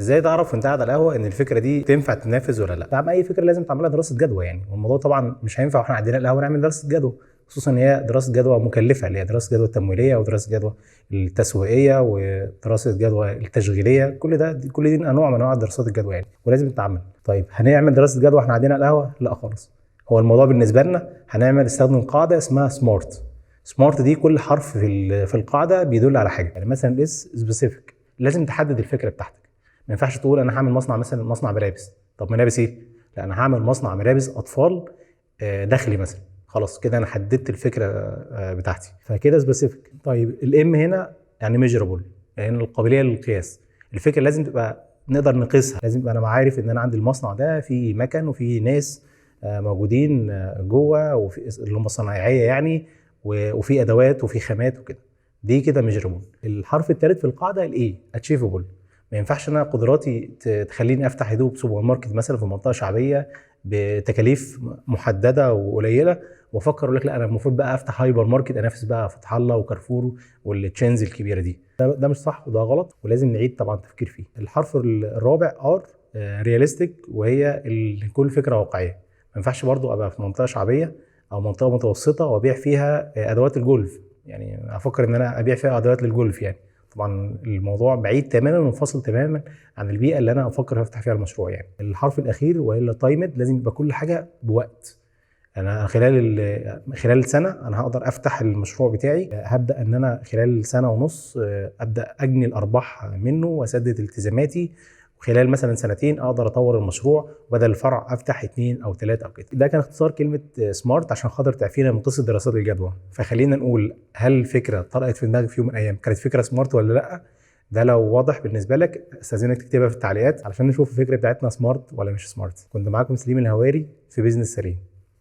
ازاي تعرف وانت قاعد على القهوه ان الفكره دي تنفع تنافذ ولا لا؟ طبعا اي فكره لازم تعملها دراسه جدوى يعني، والموضوع طبعا مش هينفع واحنا قاعدين على القهوه نعمل دراسه جدوى، خصوصا ان هي دراسه جدوى مكلفه اللي هي دراسه جدوى التمويليه ودراسه جدوى التسويقيه ودراسه جدوى التشغيليه. كل دي انواع من انواع دراسات الجدوى يعني، ولازم تتعمل. طيب هنعمل دراسه جدوى واحنا قاعدين على القهوه؟ لا خالص. هو الموضوع بالنسبه لنا هنستخدم قاعده اسمها سمارت. سمارت دي كل حرف في القاعده بيدل على حاجه. يعني مثلا الاس سبيسيفيك، لازم تحدد الفكره بتاعتك. ما ينفعش تقول انا هعمل مصنع مثلا مصنع ملابس. طب ملابس ايه؟ لا انا هعمل مصنع ملابس اطفال داخلي مثلا. خلاص كده انا حددت الفكره بتاعتي، فكده سبيسيفيك. طيب الام هنا يعني ميجرابل، يعني القابليه للقياس. الفكره لازم تبقى نقدر نقيسها، لازم ابقى انا عارف ان انا عندي المصنع ده في مكن وفي ناس موجودين جوه، وفي اللي هم صنايعيه يعني، وفي ادوات وفي خامات وكده. دي كده ميجرابل. الحرف الثالث في القاعده الاي اتشيفبل. ما ينفعش انا قدراتي تخليني افتح هدوء سوبر ماركت مثلا في منطقه شعبيه بتكاليف محدده وقليله، وافكر اقول لك لا انا المفروض بقى افتح هايبر ماركت انافس بقى فتح الله وكارفور والتشينز الكبيره دي. ده مش صح وده غلط، ولازم نعيد طبعا التفكير فيه. الحرف الرابع ار رياليستيك، وهي كل فكره واقعيه. ما ينفعش برضو ابقى في منطقه شعبيه او منطقه متوسطه وابيع فيها ادوات الجولف، يعني افكر ان انا ابيع فيها ادوات للجولف يعني. طبعا الموضوع بعيد تماما ومنفصل تماما عن البيئه اللي انا افكر افتح فيها المشروع يعني. الحرف الاخير والا تايمد، لازم يبقى كل حاجه بوقت. انا خلال سنه انا هقدر افتح المشروع بتاعي، هبدا ان انا خلال سنه ونص ابدا اجني الارباح منه واسدد التزاماتي، وخلال مثلا سنتين اقدر اطور المشروع، وبدل الفرع افتح 2 او 3 او كده. ده كان اختصار كلمه سمارت عشان خاطر تعفينا من قصه دراسات الجدوى. فخلينا نقول، هل الفكره طرقت في دماغك في يوم من الايام كانت فكره سمارت ولا لا؟ ده لو واضح بالنسبه لك استاذنك تكتبها في التعليقات علشان نشوف الفكره بتاعتنا سمارت ولا مش سمارت. كنت معاكم سليم الهواري في بيزنس سريع.